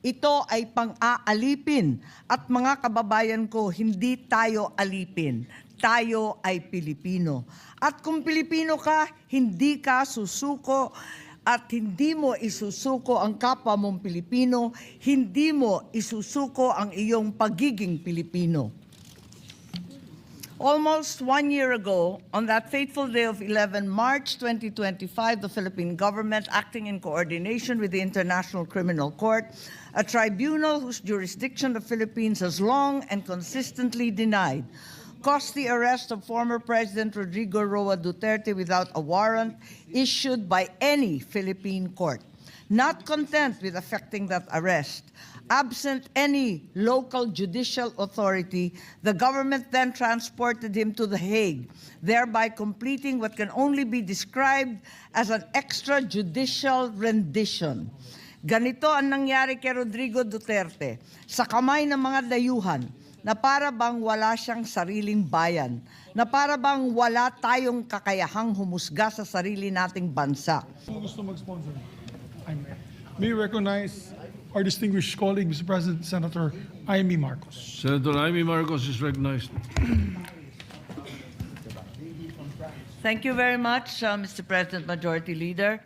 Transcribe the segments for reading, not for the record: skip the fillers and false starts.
Ito ay pang-aalipin at mga kababayan ko, hindi tayo alipin. Tayo ay Pilipino. At kung Pilipino ka, hindi ka susuko at hindi mo isusuko ang kapwa mong Pilipino, hindi mo isusuko ang iyong pagiging Pilipino. Almost 1 year ago, on that fateful day of 11 March 2025, the Philippine government, acting in coordination with the International Criminal Court, a tribunal whose jurisdiction the Philippines has long and consistently denied, caused the arrest of former President Rodrigo Roa Duterte without a warrant issued by any Philippine court. Not content with effecting that arrest, absent any local judicial authority, the government then transported him to The Hague, thereby completing what can only be described as an extrajudicial rendition. Ganito ang nangyari kay Rodrigo Duterte sa kamay ng mga dayuhan na para bang wala siyang sariling bayan, na para bang wala tayong kakayahang humusga sa sarili nating bansa. Gusto mag-sponsor. May we recognize our distinguished colleague, Mr. President, Senator Amy Marcos. Senator Amy Marcos is recognized. Thank you very much, Mr. President, Majority Leader.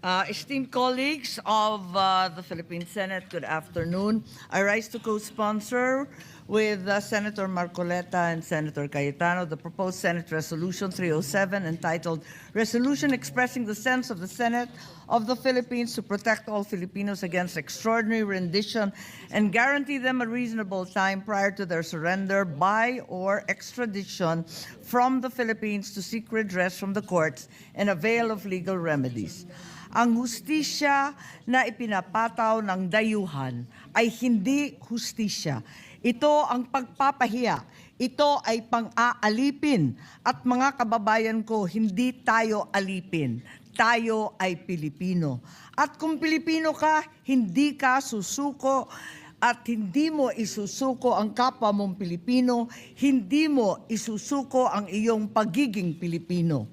Esteemed colleagues of the Philippine Senate, good afternoon. I rise to co-sponsor with Senator Marcoleta and Senator Cayetano the proposed Senate Resolution 307 entitled Resolution Expressing the Sense of the Senate of the Philippines to Protect All Filipinos Against Extraordinary Rendition and Guarantee them a reasonable time prior to their surrender by or extradition from the Philippines to seek redress from the courts and avail of legal remedies. Ang hustisya na ipinapataw ng dayuhan ay hindi hustisya. Ito ang pagpapahiya. Ito ay pang-aalipin. At mga kababayan ko, hindi tayo alipin. Tayo ay Pilipino. At kung Pilipino ka, hindi ka susuko at hindi mo isusuko ang kapwa mong Pilipino, hindi mo isusuko ang iyong pagiging Pilipino.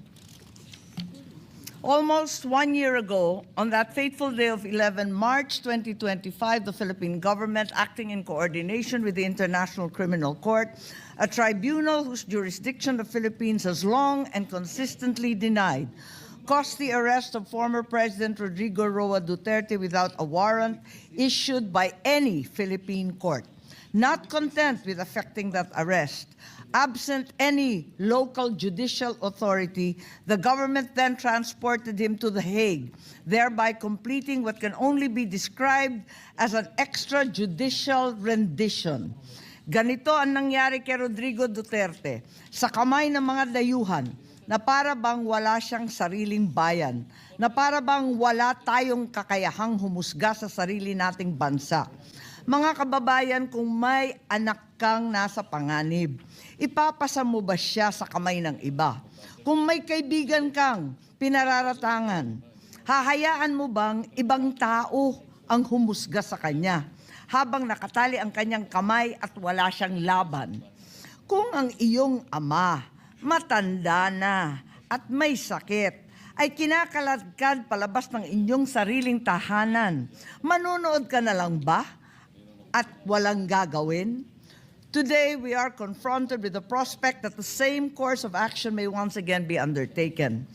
Almost 1 year ago, on that fateful day of 11 March 2025, the Philippine government, acting in coordination with the International Criminal Court, a tribunal whose jurisdiction the Philippines has long and consistently denied, caused the arrest of former President Rodrigo Roa Duterte without a warrant issued by any Philippine court. Not content with effecting that arrest, absent any local judicial authority, the government then transported him to The Hague, thereby completing what can only be described as an extrajudicial rendition. Ganito ang nangyari kay Rodrigo Duterte sa kamay ng mga dayuhan na para bang wala siyang sariling bayan, na para bang wala tayong kakayahang humusga sa sarili nating bansa. Mga kababayan, kung may anak kang nasa panganib, ipapasa mo ba siya sa kamay ng iba? Kung may kaibigan kang pinararatangan, hahayaan mo bang ibang tao ang humusga sa kanya habang nakatali ang kanyang kamay at wala siyang laban? Kung ang iyong ama, matanda na at may sakit, ay kinakaladkad palabas ng inyong sariling tahanan, manonood ka na lang ba at walang gagawin? Today, we are confronted with the prospect that the same course of action may once again be undertaken.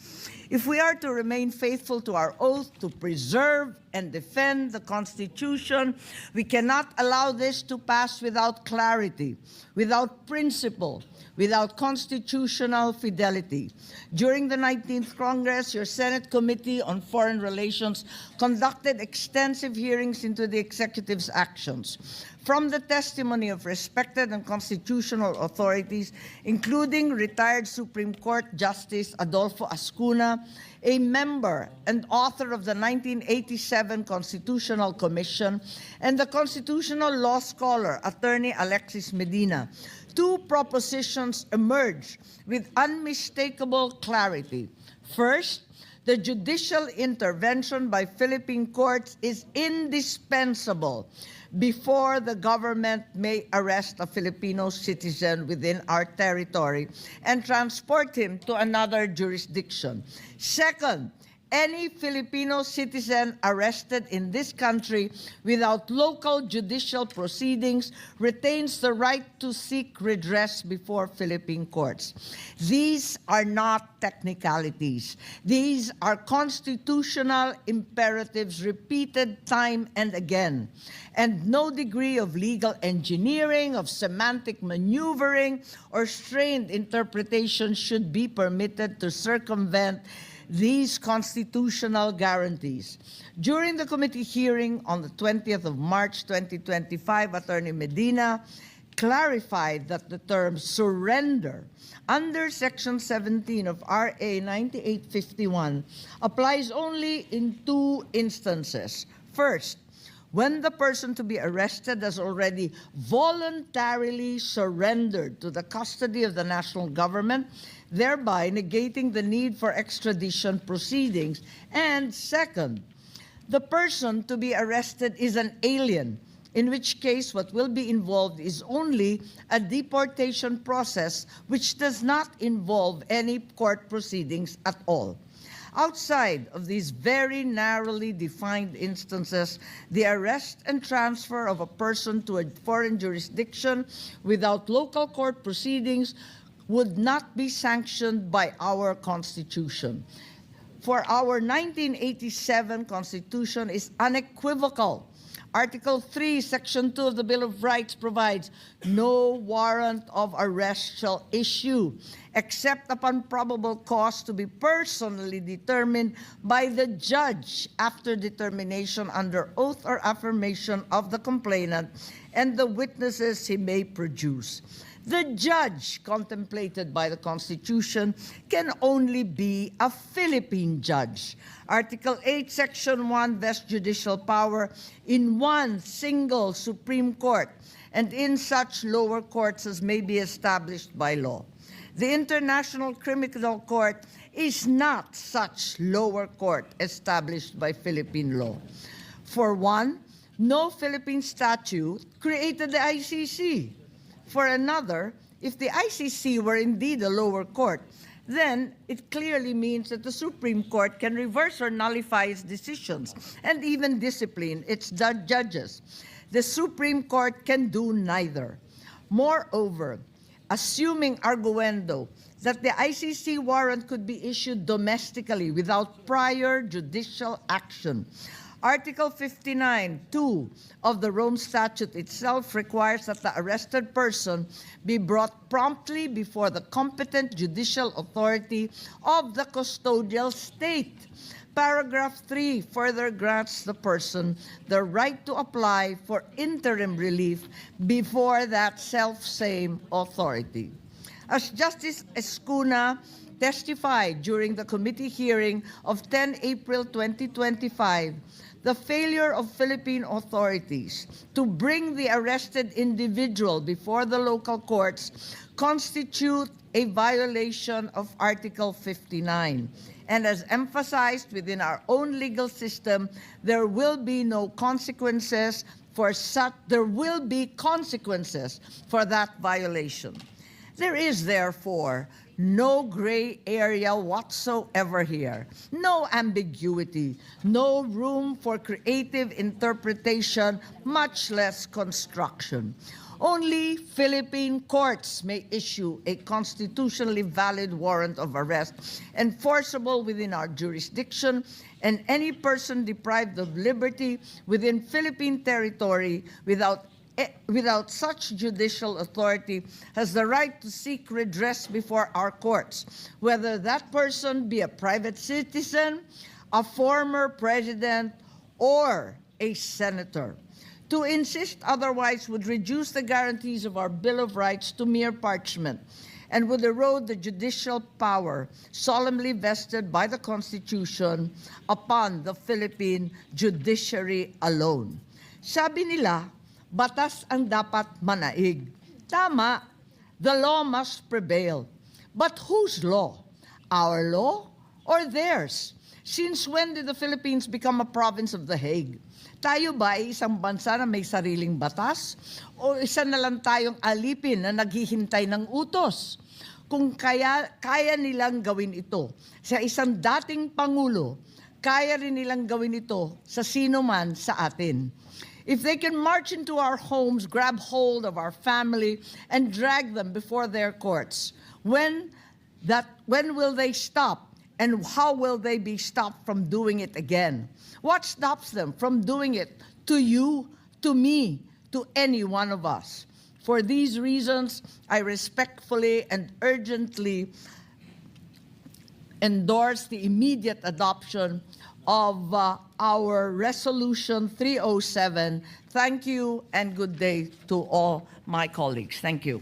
If we are to remain faithful to our oath to preserve and defend the Constitution, we cannot allow this to pass without clarity, without principle, without constitutional fidelity. During the 19th Congress, your Senate Committee on Foreign Relations conducted extensive hearings into the executive's actions. From the testimony of respected and constitutional authorities, including retired Supreme Court Justice Adolfo Ascuna, a member and author of the 1987 Constitutional Commission, and the constitutional law scholar, Attorney Alexis Medina, two propositions emerged with unmistakable clarity. First, the judicial intervention by Philippine courts is indispensable before the government may arrest a Filipino citizen within our territory and transport him to another jurisdiction. Second, any Filipino citizen arrested in this country without local judicial proceedings retains the right to seek redress before Philippine courts. These are not technicalities. These are constitutional imperatives repeated time and again. And no degree of legal engineering, of semantic maneuvering, or strained interpretation should be permitted to circumvent these constitutional guarantees. During the committee hearing on the 20th of March 2025, Attorney Medina clarified that the term surrender under Section 17 of RA 9851 applies only in two instances. First, when the person to be arrested has already voluntarily surrendered to the custody of the national government, thereby negating the need for extradition proceedings. And second, the person to be arrested is an alien, in which case what will be involved is only a deportation process which does not involve any court proceedings at all. Outside of these very narrowly defined instances, the arrest and transfer of a person to a foreign jurisdiction without local court proceedings would not be sanctioned by our Constitution. For our 1987 Constitution is unequivocal. Article 3, Section 2 of the Bill of Rights provides, no warrant of arrest shall issue except upon probable cause to be personally determined by the judge after determination under oath or affirmation of the complainant and the witnesses he may produce. The judge contemplated by the Constitution can only be a Philippine judge. Article 8, Section 1 vests judicial power in one single Supreme Court and in such lower courts as may be established by law. The International Criminal Court is not such lower court established by Philippine law. For one, no Philippine statute created the ICC. For another, if the ICC were indeed a lower court, then it clearly means that the Supreme Court can reverse or nullify its decisions and even discipline its judges. The Supreme Court can do neither. Moreover, assuming arguendo that the ICC warrant could be issued domestically without prior judicial action, Article 59(2) of the Rome Statute itself requires that the arrested person be brought promptly before the competent judicial authority of the custodial state. Paragraph 3 further grants the person the right to apply for interim relief before that self-same authority. As Justice Escuna testified during the committee hearing of 10 April 2025, the failure of Philippine authorities to bring the arrested individual before the local courts constitute a violation of Article 59. And as emphasized within our own legal system, there will be consequences for that violation. There is therefore no gray area whatsoever here, no ambiguity, no room for creative interpretation, much less construction. Only Philippine courts may issue a constitutionally valid warrant of arrest enforceable within our jurisdiction, and any person deprived of liberty within Philippine territory without such judicial authority has the right to seek redress before our courts, whether that person be a private citizen, a former president, or a senator. To insist otherwise would reduce the guarantees of our Bill of Rights to mere parchment and would erode the judicial power solemnly vested by the Constitution upon the Philippine judiciary alone. Sabi nila, batas ang dapat manaig. Tama, the law must prevail. But whose law? Our law or theirs? Since when did the Philippines become a province of The Hague? Tayo ba ay isang bansa na may sariling batas? O isa na lang tayong alipin na naghihintay ng utos? Kung kaya nilang gawin ito sa isang dating Pangulo kaya rin nilang gawin ito sa sino man sa atin. If they can march into our homes, grab hold of our family, and drag them before their courts, when will they stop? And how will they be stopped from doing it again? What stops them from doing it to you, to me, to any one of us? For these reasons, I respectfully and urgently endorse the immediate adoption of our Resolution 307. Thank you and good day to all my colleagues. Thank you.